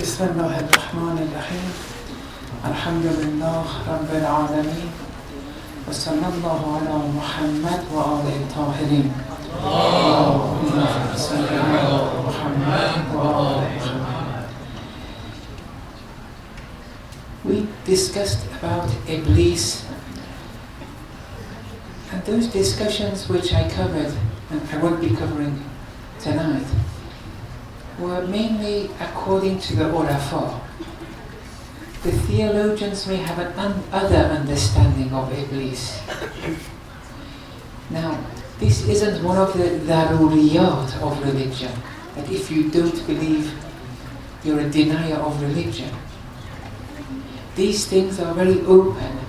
بسم الله الرحمن الرحيم الحمد لله رب العالمين وصلى الله على محمد وآله الطاهرين اللهم صل على محمد وآل محمد. We discussed about Iblis, and those discussions which I covered, and I won't be covering tonight, were mainly according to the Urafa. The theologians may have an other understanding of Iblis. Now, this isn't one of the daruriyat of religion, that if you don't believe, you're a denier of religion. These things are very open.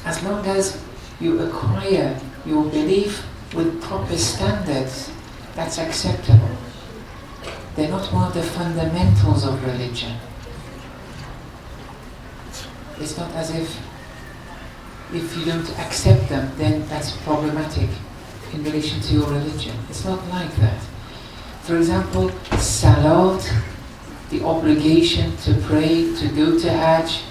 As long as you acquire your belief with proper standards, that's acceptable. They're not one of the fundamentals of religion. It's not as if you don't accept them, then that's problematic in relation to your religion. It's not like that. For example, salat, the obligation to pray, to go to Hajj,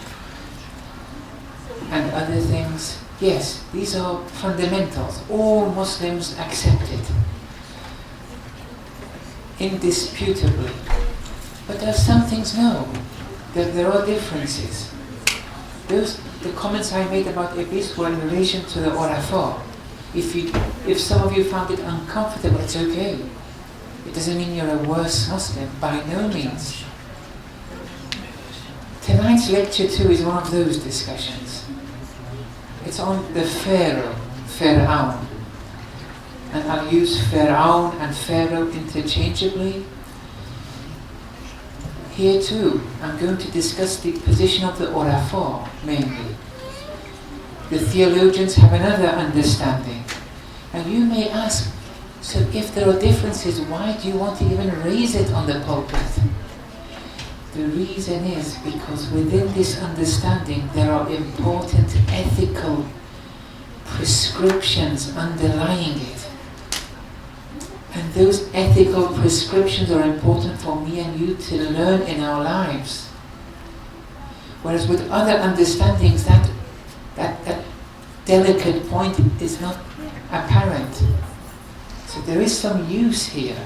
and other things, yes, these are fundamentals. All Muslims accept it, indisputably. But there are some things, no, that there are differences. The comments I made about Iblis were in relation to the Urafa. If some of you found it uncomfortable, it's okay. It doesn't mean you're a worse Muslim, by no means. Tonight's lecture too is one of those discussions. It's on the Pharoah. And I'll use Pharaoh and Pharaoh interchangeably. Here too, I'm going to discuss the position of the Urafa mainly. The theologians have another understanding. And you may ask, so if there are differences, why do you want to even raise it on the pulpit? The reason is because within this understanding there are important ethical prescriptions underlying it. And those ethical prescriptions are important for me and you to learn in our lives. Whereas with other understandings, that delicate point is not apparent. So there is some use here.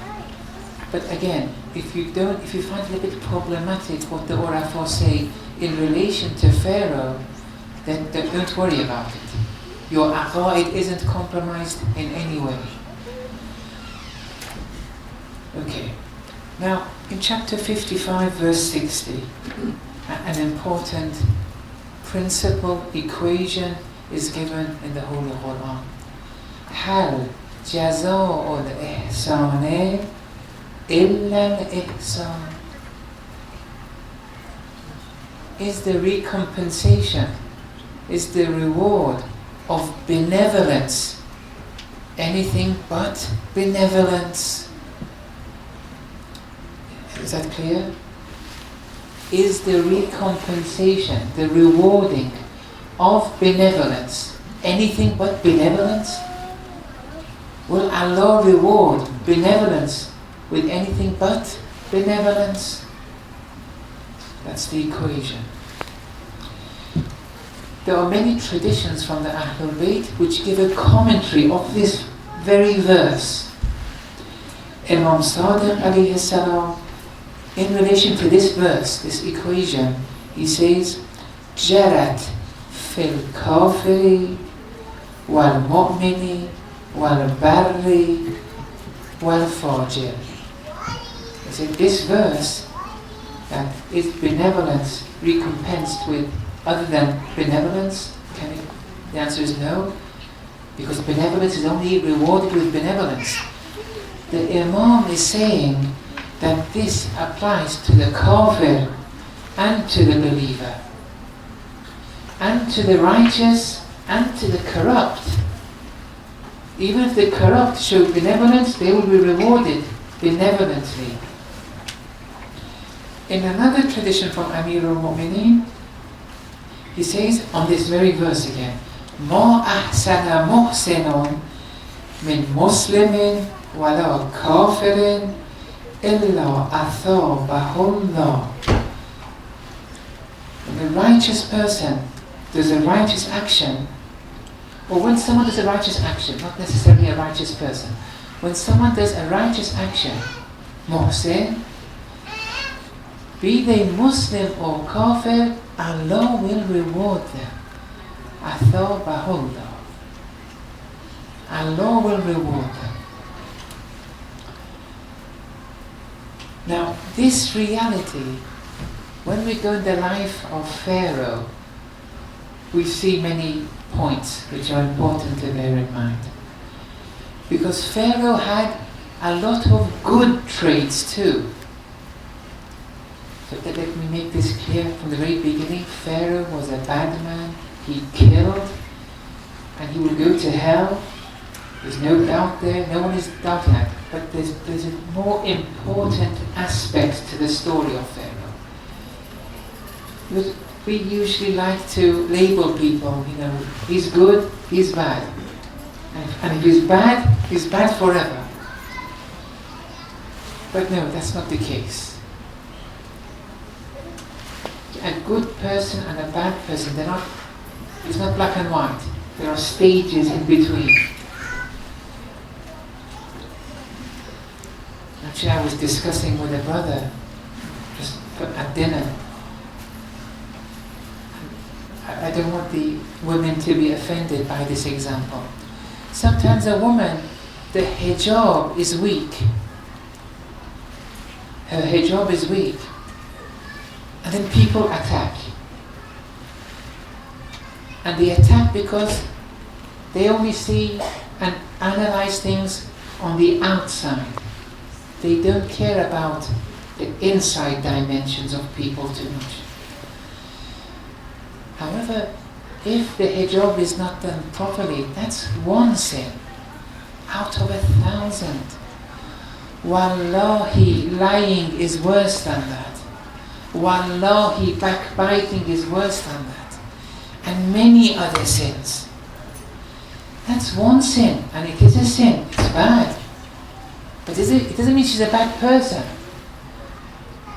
But again, if you find it a bit problematic what the Urafa say in relation to Pharaoh, then don't worry about it. Your aqaid isn't compromised in any way. Okay, now in chapter 55 verse 60, an important principle, equation is given in the Holy Quran. Hal jaza'u al-ihsani illa al-ihsan. Is the recompensation, is the reward of benevolence anything but benevolence? Is that clear? Is the recompensation, the rewarding of benevolence anything but benevolence? Will Allah reward benevolence with anything but benevolence? That's the equation. There are many traditions from the Ahlul Bayt which give a commentary of this very verse. Imam Sadiq alayhi salam, in relation to this verse, this equation, he says, Jarat fil kafiri wal mu'mini wal barri wal fajir. He said this verse, that is benevolence recompensed with other than benevolence? The answer is no, because benevolence is only rewarded with benevolence. The Imam is saying that this applies to the kafir and to the believer, and to the righteous and to the corrupt. Even if the corrupt show benevolence, they will be rewarded benevolently. In another tradition from Amir al-Mu'mineen, he says on this very verse again, Ma ahsana muhsinun min muslimin wala kafirin إلا أثابه الله a righteous person does a righteous action, or when someone does a righteous action, not necessarily a righteous person, when someone does a righteous action, muhsin, be they Muslim or Kafir, Allah will reward them. Athabahullah. Allah will reward them. Now, this reality, when we go in the life of Pharaoh, we see many points which are important to bear in mind. Because Pharaoh had a lot of good traits too. So let me make this clear from the very beginning. Pharaoh was a bad man. He killed, and he will go to hell. There's no doubt there. No one is doubting that. But there's a more important aspect to the story of Pharaoh. Because we usually like to label people. He's good, he's bad, and if he's bad forever. But no, that's not the case. A good person and a bad person, it's not black and white. There are stages in between. Actually, I was discussing with a brother just at dinner. I don't want the women to be offended by this example. Sometimes a woman, the hijab is weak. Her hijab is weak. And then people attack. And they attack because they only see and analyze things on the outside. They don't care about the inside dimensions of people too much. However, if the hijab is not done properly, that's one sin out of 1,000. Wallahi, lying is worse than that. Wallahi, backbiting is worse than that. And many other sins. That's one sin, and it is a sin. It's bad. But it doesn't mean she's a bad person.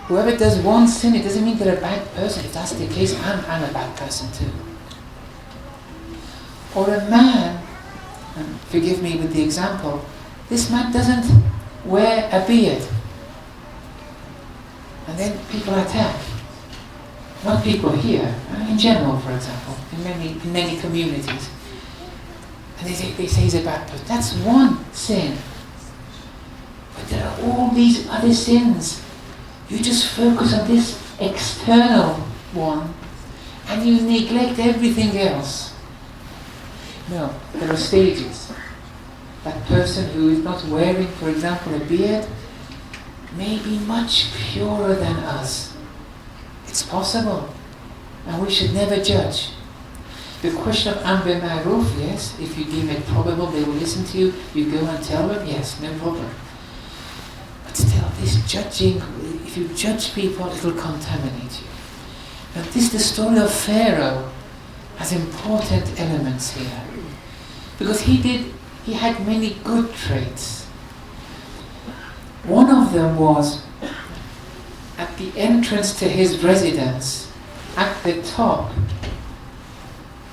Whoever does one sin, it doesn't mean they're a bad person. If that's the case, I'm a bad person too. Or a man, and forgive me with the example, this man doesn't wear a beard. And then people attack. Not people here, in general, for example, in many communities. And they say he's a bad person. That's one sin. But there are all these other sins. You just focus on this external one and you neglect everything else. No, there are stages. That person who is not wearing, for example, a beard may be much purer than us. It's possible. And we should never judge. The question of Amr Ma'ruf, yes, if you deem it probable they will listen to you, you go and tell them, yes, no problem. But still, this judging, if you judge people, it will contaminate you. And the story of Pharaoh has important elements here. Because he had many good traits. One of them was, at the entrance to his residence, at the top,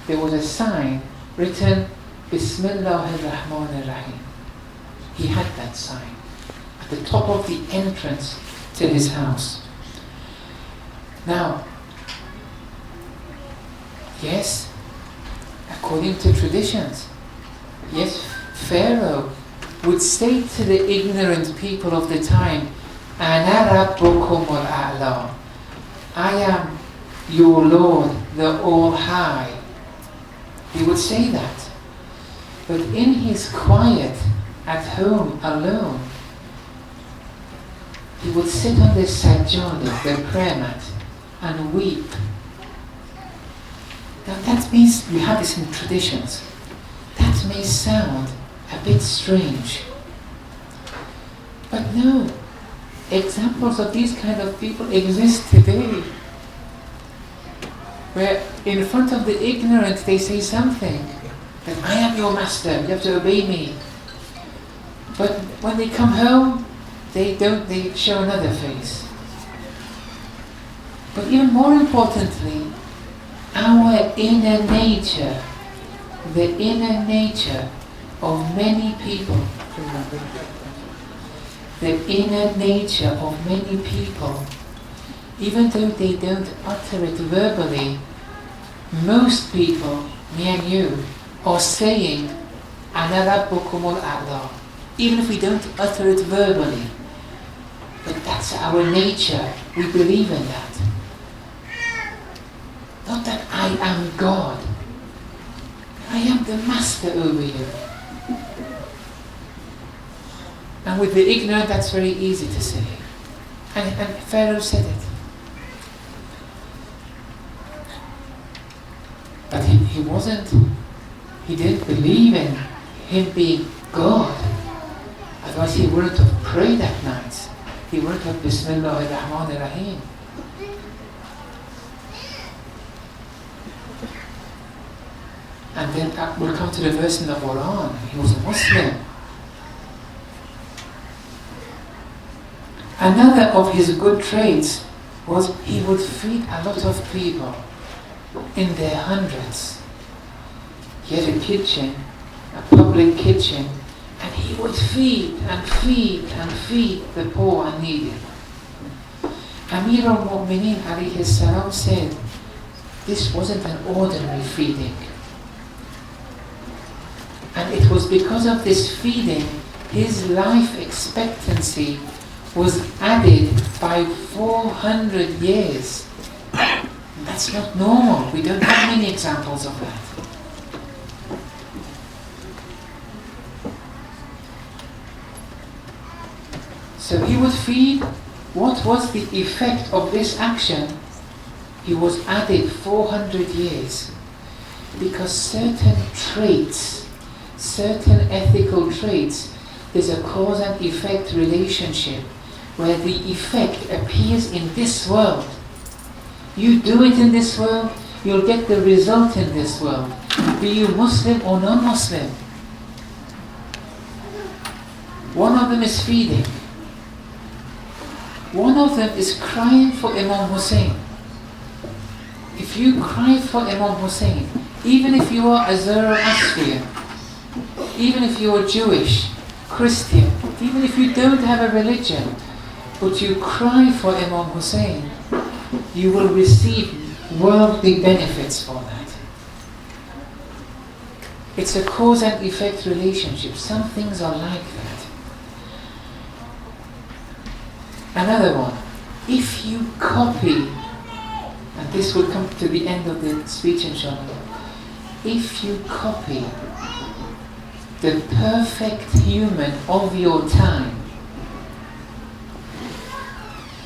there was a sign written, Bismillahir-Rahmanir-Rahim. He had that sign at the top of the entrance to his house. Now, yes, according to traditions, yes, Pharaoh would say to the ignorant people of the time, Ana Rabbukumul A'la, I am your Lord, the All-High. He would say that. But in his quiet, at home, alone, he would sit on the sajjada, the prayer mat, and weep. Now that means, we have this in traditions, that may sound a bit strange. But no, examples of these kind of people exist today. Where in front of the ignorant they say something, that I am your master, you have to obey me. But when they come home, they show another face. But even more importantly, our inner nature, the inner nature of many people, the inner nature of many people, even though they don't utter it verbally, most people, me and you, are saying, Ana Rabbukumul A'la, even if we don't utter it verbally. But that's our nature, we believe in that. Not that I am God, I am the master over you. And with the ignorant, that's very easy to say. And Pharaoh said it. But he didn't believe in him being God. Otherwise he wouldn't have prayed at night. He wouldn't have Bismillah ar-Rahman ar-Rahim. And then we'll come to the verse in the Quran. He was a Muslim. Another of his good traits was he would feed a lot of people in their hundreds. He had a kitchen, a public kitchen, and he would feed and feed and feed the poor and needy. Amir al-Mu'mineen alayhi salam said this wasn't an ordinary feeding. And it was because of this feeding, his life expectancy was added by 400 years. That's not normal. We don't have many examples of that. So he would feed. What was the effect of this action? He was added 400 years. Because certain traits, certain ethical traits, there's a cause and effect relationship where the effect appears in this world. You do it in this world, you'll get the result in this world. Be you Muslim or non-Muslim. One of them is feeding. One of them is crying for Imam Hussein. If you cry for Imam Hussein, even if you are a Zoroastrian, even if you are Jewish, Christian, even if you don't have a religion, but you cry for Imam Hussein, you will receive worldly benefits for that. It's a cause and effect relationship. Some things are like that. Another one, if you copy, and this will come to the end of the speech inshallah, if you copy the perfect human of your time,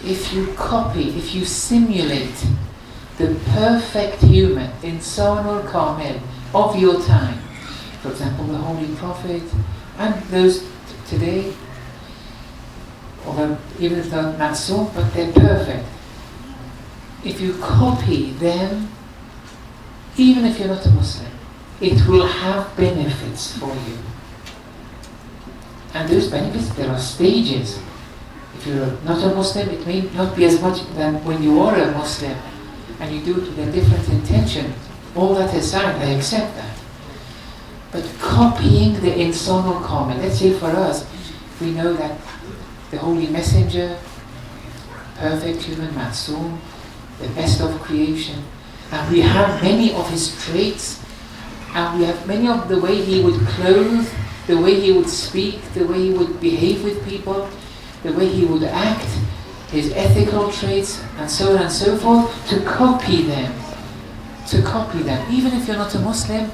if you simulate the perfect human, Insan al-Kamil, of your time, for example the Holy Prophet, and those today, or even if they're not so, but they're perfect. If you copy them, even if you're not a Muslim, it will have benefits for you. And those benefits, there are stages. If you're not a Muslim, it may not be as much than when you are a Muslim and you do it with a different intention. All that aside, I accept that. But copying the Insan al-Kamil, let's say for us, we know that the Holy Messenger, perfect human, Masoom, the best of creation, and we have many of his traits, and we have many of the way he would clothe, the way he would speak, the way he would behave with people, the way he would act, his ethical traits, and so on and so forth, to copy them. To copy them. Even if you're not a Muslim,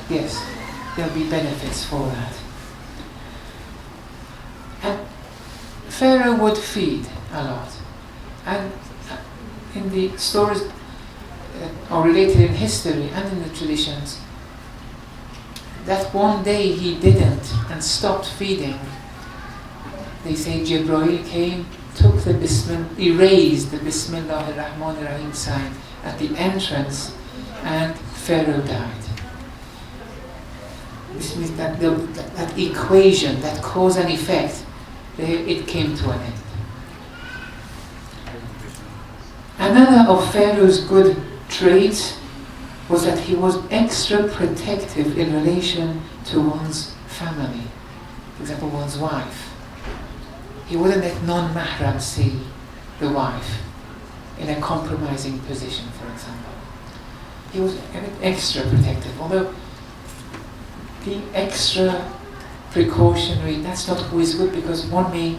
yes, there'll be benefits for that. And Pharaoh would feed a lot. And in the stories are related in history and in the traditions, that one day he didn't and stopped feeding. They say Jibreel came, took the erased the Bismillah ar-Rahman ar-Rahim sign at the entrance, and Pharaoh died. This means that that equation, that cause and effect, it came to an end. Another of Pharaoh's good traits was that he was extra protective in relation to one's family. For example, one's wife. He wouldn't let non-mahram see the wife in a compromising position, for example. He was a bit extra protective, although being extra precautionary, that's not always good, because one may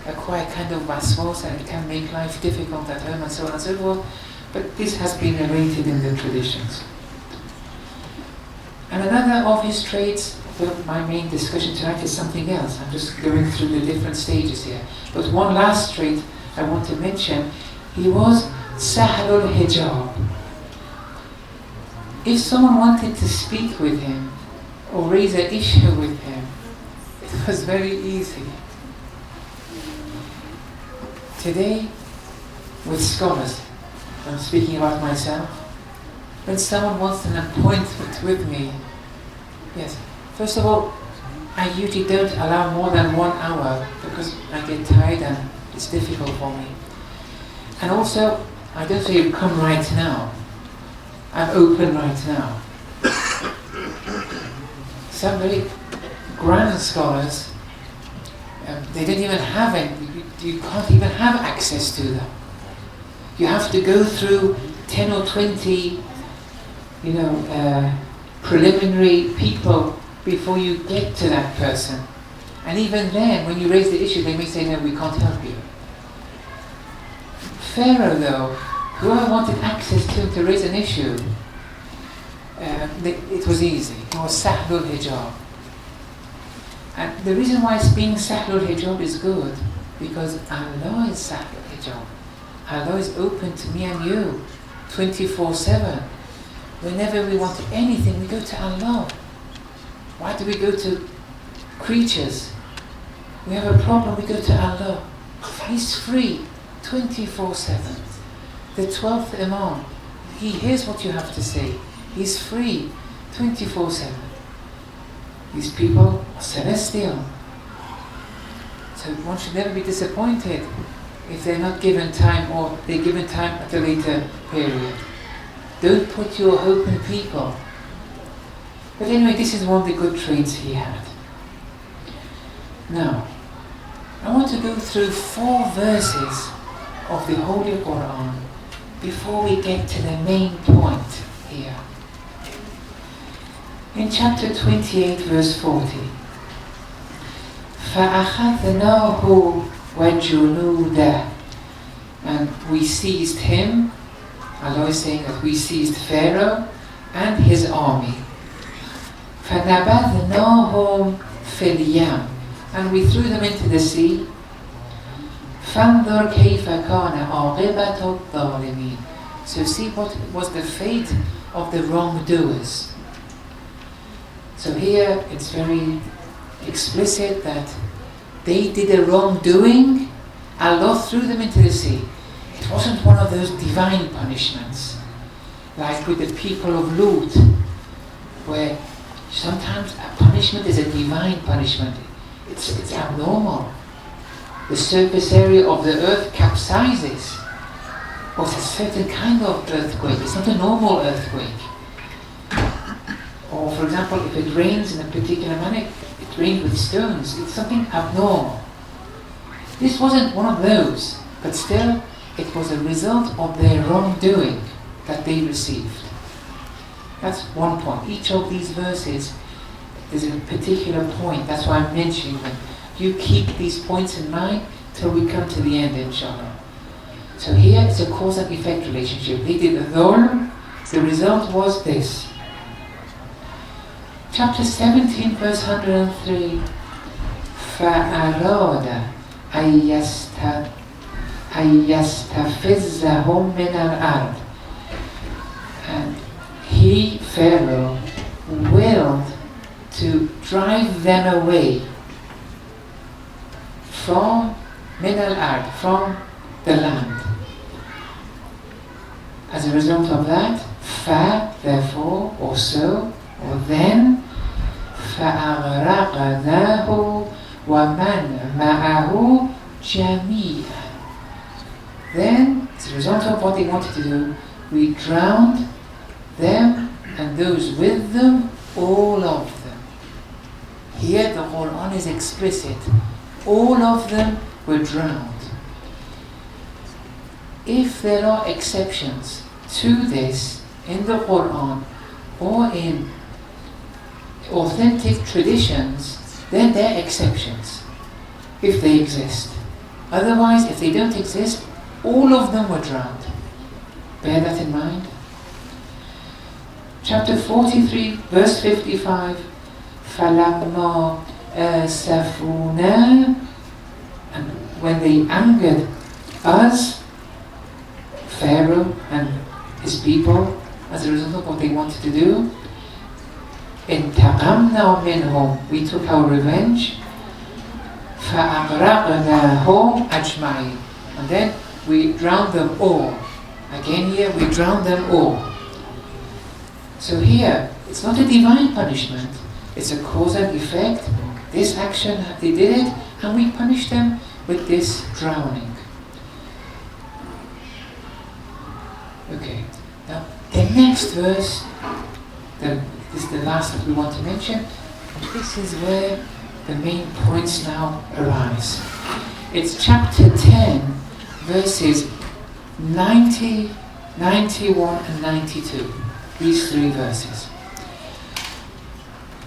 acquire kind of waswas and it can make life difficult at home and so on and so forth, but this has been narrated in the traditions. And another of his traits, but my main discussion tonight is something else. I'm just going through the different stages here. But one last trait I want to mention, he was Sahlul Hijab. If someone wanted to speak with him or raise an issue with him, it was very easy. Today, with scholars, I'm speaking about myself, when someone wants an appointment with me, yes, first of all, I usually don't allow more than 1 hour because I get tired and it's difficult for me. And also, I don't say come right now. I'm open right now. Some very grand scholars, they don't even have any, you can't even have access to them. You have to go through 10 or 20, preliminary people before you get to that person. And even then, when you raise the issue, they may say, no, we can't help you. Pharaoh, though, whoever wanted access to him to raise an issue, it was easy. It was Sahlul Hijab. And the reason why being Sahlul Hijab is good, because Allah is Sahlul Hijab. Allah is open to me and you, 24/7. Whenever we want anything, we go to Allah. Why do we go to creatures? We have a problem, we go to Allah. He's free, 24/7. The 12th Imam, he hears what you have to say. He's free, 24/7. These people are celestial. So one should never be disappointed if they're not given time, or they're given time at a later period. Don't put your hope in people. But anyway, this is one of the good traits he had. Now, I want to go through 4 verses of the Holy Quran before we get to the main point here. In chapter 28, verse 40, فَأَخَذْنَاهُ وَجُنُودَهُ, and we seized him. Allah is saying that we seized Pharaoh and his army. فَنَبَذْنَاهُمْ فِي الْيَمِّ, and we threw them into the sea. فَانظُرْ كَيْفَ كَانَ عَاقِبَةُ الظَّالِمِينَ, so see what was the fate of the wrongdoers. So here it's very explicit that they did a wrongdoing, Allah threw them into the sea. It wasn't one of those divine punishments, like with the people of Lut, where sometimes a punishment is a divine punishment. It's abnormal. The surface area of the earth capsizes. Or it's a certain kind of earthquake. It's not a normal earthquake. Or for example, if it rains in a particular manner, it rains with stones. It's something abnormal. This wasn't one of those, but still, it was a result of their wrongdoing that they received. That's one point. Each of these verses is a particular point. That's why I'm mentioning them. You keep these points in mind till we come to the end, inshallah. So here it's a cause and effect relationship. They did the dhulm, the result was this. Chapter 17, verse 103. فَأَرَادَ أَن يَسْتَفِزَّهُمْ مِنَ الْأَرْضِ, and he, Pharaoh, willed to drive them away from min al-ard, from the land. As a result of that, therefore, or so, or then, فَأَغْرَقْنَاهُ وَمَنْ مَعَهُ جَمِيعًا. Then, as a result of what they wanted to do, we drowned them and those with them, all of them. Here the Quran is explicit. All of them were drowned. If there are exceptions to this in the Quran or in authentic traditions, then they're exceptions, if they exist. Otherwise, if they don't exist, all of them were drowned. Bear that in mind. Chapter 43, verse 55. فَلَمَّا آسَفُونَا, and when they angered us, Pharaoh and his people, as a result of what they wanted to do, انتقمنا منهم, we took our revenge, فأغرقناهم أجمعين, and then we drowned them all. Again here, we drowned them all. So here, it's not a divine punishment, it's a cause and effect. This action, they did it, and we punished them with this drowning. Okay, now the next verse, this is the last that we want to mention. This is where the main points now arise. It's chapter 10, verses 90, 91 and 92. These three verses.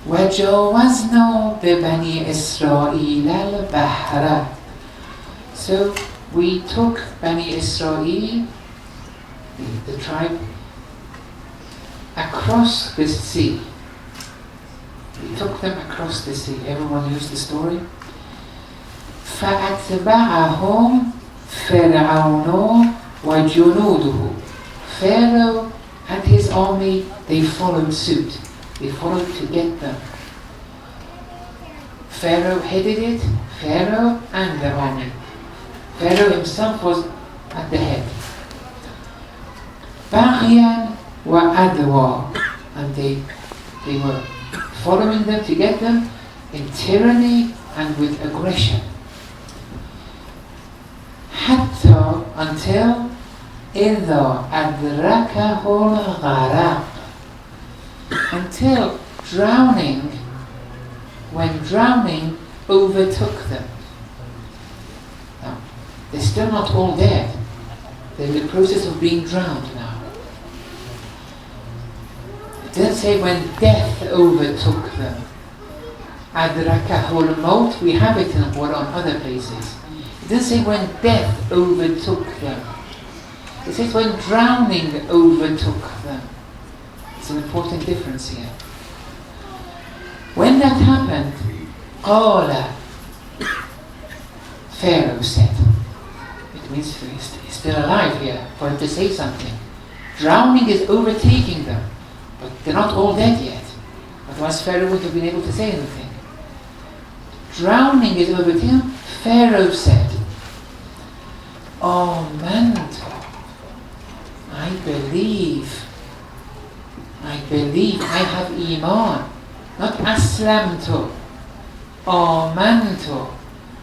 وَجَاوَزْنَا بِبَنِي إِسْرَائِيلَ الْبَحْرَ. So we took Bani Israel, the tribe, across the sea. We took them across the sea. Everyone knows the story. فَأَتْبَعَهُمْ فِرْعَوْنُ وَجُنُودُهُ. Pharaoh and his army, they followed suit. They followed to get them. Pharaoh headed it, Pharaoh and the army. Pharaoh himself was at the head. بَغْيًا وَعَدْوًا, and they were following them to get them in tyranny and with aggression. حتى, until إِذَا أَدْرَكَهُ الْغَرَقُ, until drowning, when drowning overtook them. Now, they're still not all dead. They're in the process of being drowned now. It doesn't say when death overtook them. Adrakahul maut, we have it in the Quran other places. It doesn't say when death overtook them. It says when drowning overtook them. It's an important difference here. When that happened, قَالَ, Pharaoh said. It means he's still alive here for him to say something. Drowning is overtaking them, but they're not all dead yet. Otherwise Pharaoh would have been able to say anything. Drowning is overtaking them. Pharaoh said, Amantu, I believe, I have iman, not aslamtu, amantu.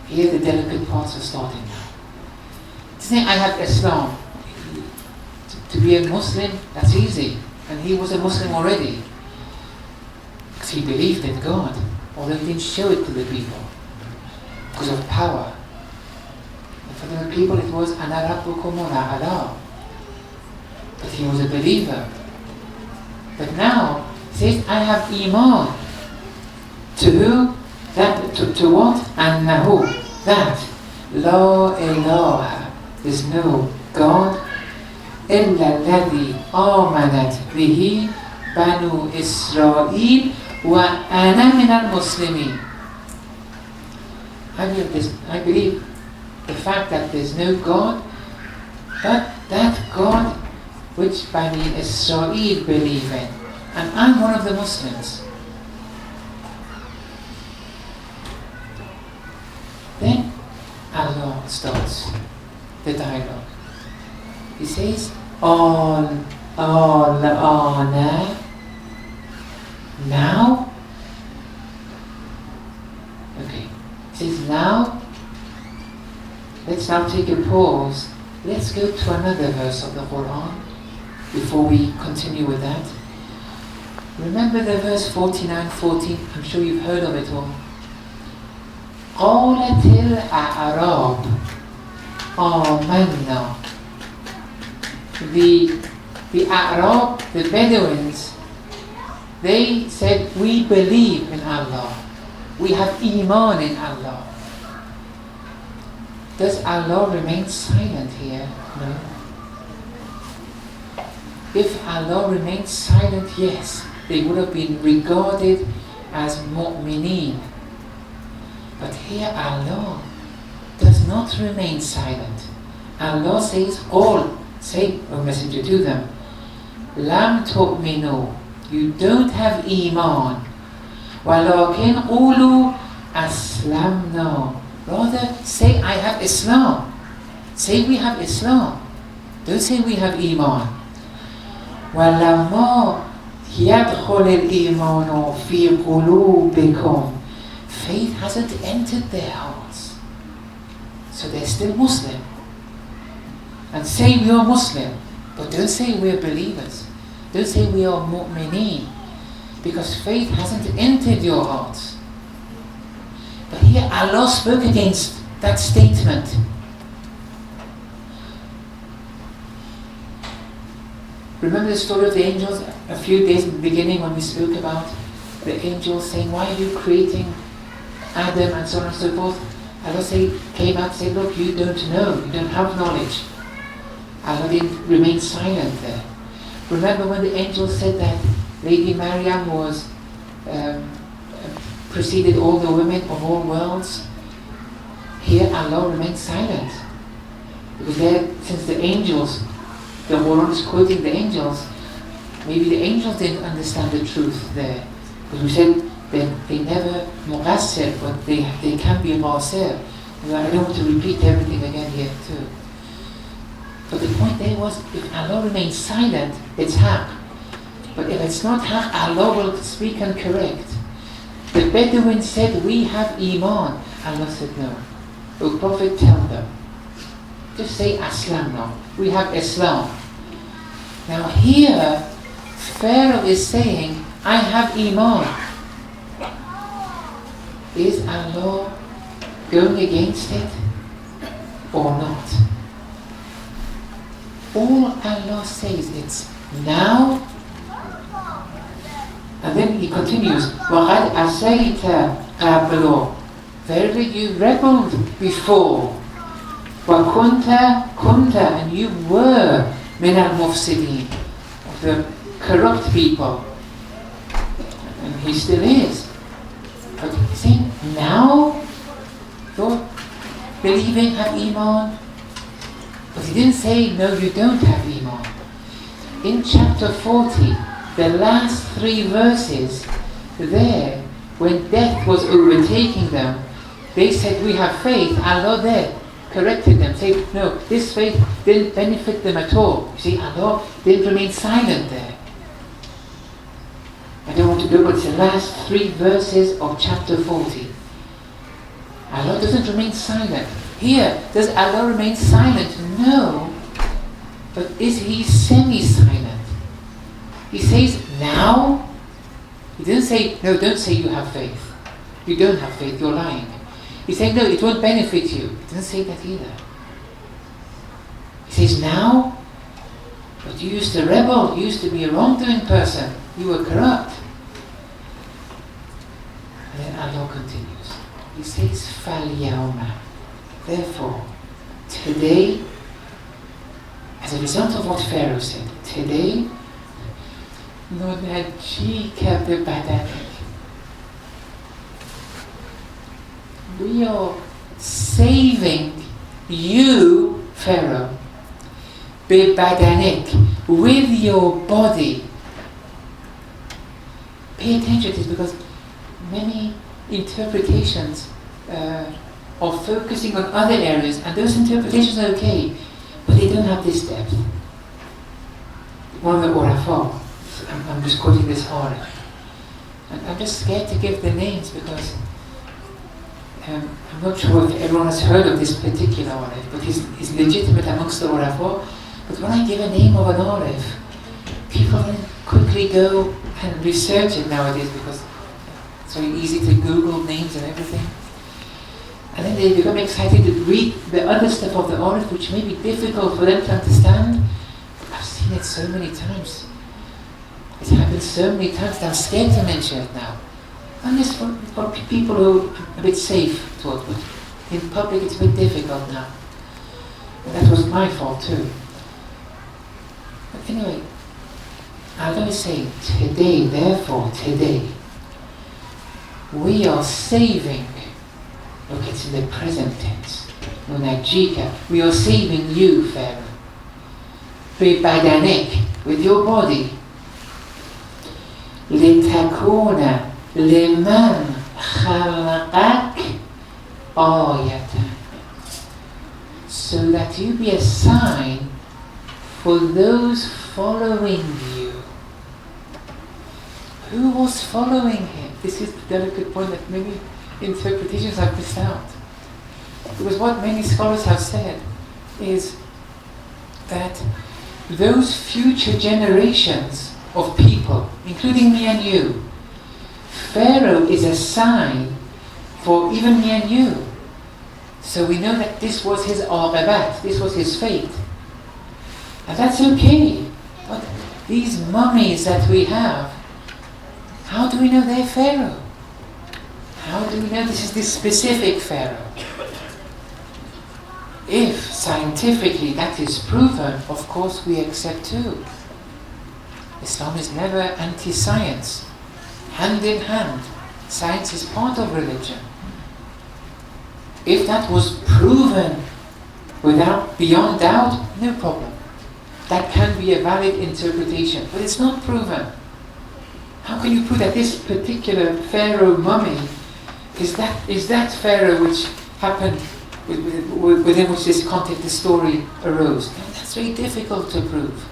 Here the delicate parts are starting now. To say I have Islam, to be a Muslim, that's easy. And he was a Muslim already. Because he believed in God, although he didn't show it to the people. Because of power. And for the people it was, Ana Rabbukum A'la. But he was a believer. But now, he says, I have iman. To who? That, to what? Annahu. That. La ilaha. There's no God. Illa alladhi amanat bihi banu Israel wa ana min al-muslimin. I believe the fact that there's no God, but that God which Bani Israel believe in. And I'm one of the Muslims. Then Allah starts the dialogue. He says, Al-ana, now? Okay. He says, now? Let's now take a pause. Let's go to another verse of the Quran. before we continue with that. Remember the verse 49-40? I'm sure you've heard of it all. قالت الأعراب آمنا. The A'rab, the Bedouins, they said, we believe in Allah. We have Iman in Allah. Does Allah remain silent here? No. If Allah remained silent, yes, they would have been regarded as mu'mineen. But here Allah does not remain silent. Allah says, all, say, O Messenger, to them, Lam tu'minu, you don't have Iman. Walakin qulu aslamna. Rather, say, I have Islam. Say, we have Islam. Don't say, we have Iman. وَلَمَّا يَدْخُلِ الْإِيمَانُ فِي قُلُوبِكُمْ. Faith hasn't entered their hearts. So they're still Muslim. And say we are Muslim, but don't say we're believers. Don't say we are mu'mineen, because faith hasn't entered your hearts. But here Allah spoke against that statement. Remember the story of the angels a few days in the beginning when we spoke about the angels saying, why are you creating Adam and so on and so forth? Allah came out and said, look, you don't know, you don't have knowledge. Allah didn't remain silent there. Remember when the angel said that Lady Maryam was preceded all the women of all worlds? Here Allah remained silent. Because there, since the angels, the Quran is quoting the angels, maybe the angels didn't understand the truth there. Because we said they never muqassir, but they can be muqassir. I don't want to repeat everything again here too. But the point there was, if Allah remains silent, it's haq. But if it's not haq, Allah will speak and correct. The Bedouins said, we have Iman. Allah said, no. O Prophet, tell them. Just say Aslam now. We have Islam. Now here, Pharaoh is saying, I have Iman. Is Allah going against it or not? All Allah says it's now, and then he continues, وَقَدْ أَسَيْتَ قَبْلُ. Verily you rebelled before. وَكُنْتَ and you were مِنَ الْمُفْسِدِينَ, of the corrupt people. And he still is. But he's saying, now, you're believing, have Iman. But he didn't say, no, you don't have Iman. In chapter 40, the last 3 verses, there, when death was overtaking them, they said, we have faith. Allah there corrected them, said, no, this faith didn't benefit them at all. You see, Allah didn't remain silent there. I don't want to go, but it's the last 3 verses of chapter 40. Allah doesn't remain silent. Here, does Allah remain silent? No. But is He semi-silent? He says, now? He didn't say, no, don't say you have faith. You don't have faith, you're lying. He's saying, no, it won't benefit you. He doesn't say that either. He says, now? But you used to rebel, you used to be a wrongdoing person, you were corrupt. And then Allah continues. He says, فَالْيَوْمَ. Therefore, today, as a result of what Pharaoh said, today, نُنَجِّيكَ بِبَدَنِكَ. We are saving you, Pharaoh, بِبَدَنِكَ, with your body. Pay attention to this, because many interpretations are focusing on other areas, and those interpretations are okay, but they don't have this depth. One of the Urafa, I'm just quoting this Arif, and I'm just scared to give the names because I'm not sure if everyone has heard of this particular Arif, but he's legitimate amongst the Urafa. But when I give a name of an Arif, people then quickly go and research it nowadays because it's very easy to Google names and everything. And then they become excited to read the other stuff of the Orif, which may be difficult for them to understand. I've seen it so many times. It's happened so many times that I'm scared to mention it now. Unless for people who are a bit safe to work with. In public it's a bit difficult now. And that was my fault too. But anyway, I'm going to say today, therefore, today, we are saving. Look, it's in the present tense. Munajika. We are saving you, Pharaoh. Bibadanek, with your body. Litakuna liman khalaqak ayatan. So that you be a sign for those following you. Who was following him? This is the delicate point that maybe interpretations have missed out. Because what many scholars have said is that those future generations of people, including me and you, Pharaoh is a sign for even me and you. So we know that this was his aqibat, this was his fate. And that's okay. But these mummies that we have, how do we know they're Pharaoh? How do we know this is this specific Pharaoh? If scientifically that is proven, of course we accept too. Islam is never anti-science. Hand in hand. Science is part of religion. If that was proven beyond doubt, no problem. That can be a valid interpretation, but it's not proven. How can you prove that this particular Pharaoh mummy is that Pharaoh which happened within which this context, the story arose? That's very difficult to prove.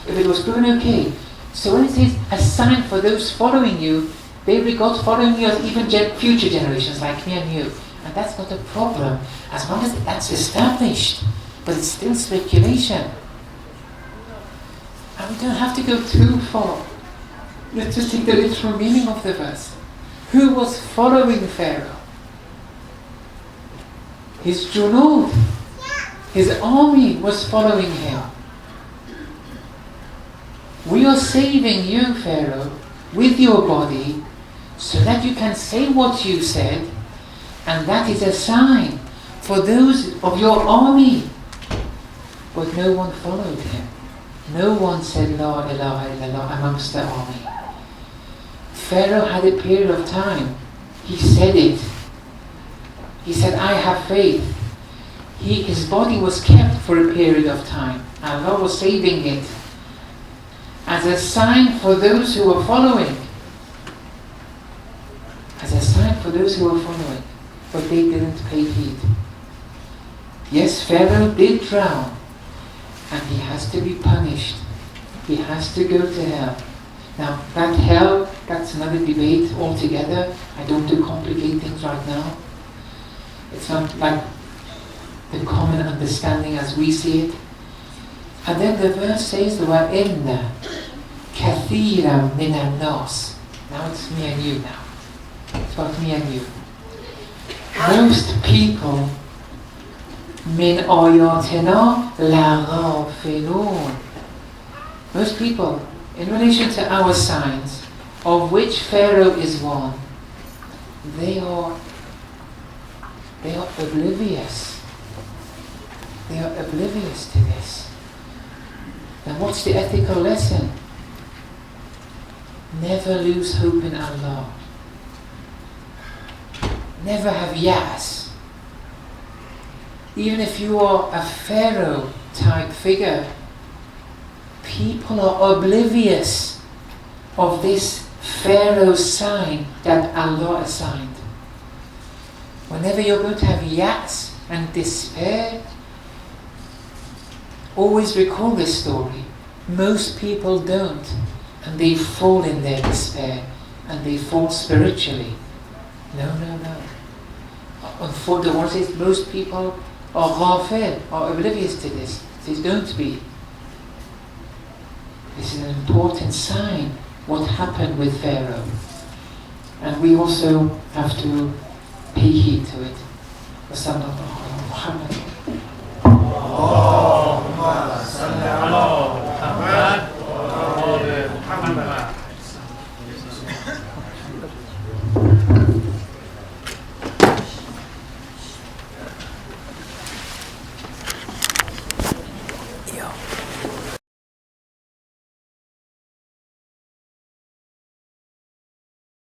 If it was proven, okay. So when it says a sign for those following you, they regard following you as even future generations like me and you. And that's not a problem, as long as that's established. But it's still speculation. And we don't have to go too far. Let's just take the literal meaning of the verse. Who was following Pharaoh? His junud, his army was following him. We are saving you, Pharaoh, with your body, so that you can say what you said, and that is a sign for those of your army. But no one followed him. No one said La ilaha illallah amongst the army. Pharaoh had a period of time. He said it. He said, I have faith. His body was kept for a period of time. Allah was saving it as a sign for those who were following. As a sign for those who were following. But they didn't pay heed. Yes, Pharaoh did drown. And he has to be punished. He has to go to hell. Now, that hell, that's another debate altogether. I don't want to complicate things right now. It's not like the common understanding as we see it. And then the verse says, وَإِنَّ كَثِيرًا مِنَ النَّاسِ. Now it's me and you now. It's about me and you. Most people مِنْ آيَاتِنَا لَغَافِلُونَ. Most people, in relation to our signs, of which Pharaoh is one, they are oblivious. They are oblivious to this. Then what's the ethical lesson? Never lose hope in Allah. Never have yas. Even if you are a Pharaoh type figure, people are oblivious of this Pharaoh sign that Allah assigned. Whenever you're going to have yas and despair, always recall this story. Most people don't, and they fall in their despair, and they fall spiritually. No. The one says most people are ghafil, are oblivious to this. It says don't be. This is an important sign, what happened with Pharaoh. And we also have to pay heed to it. وصلى الله على محمد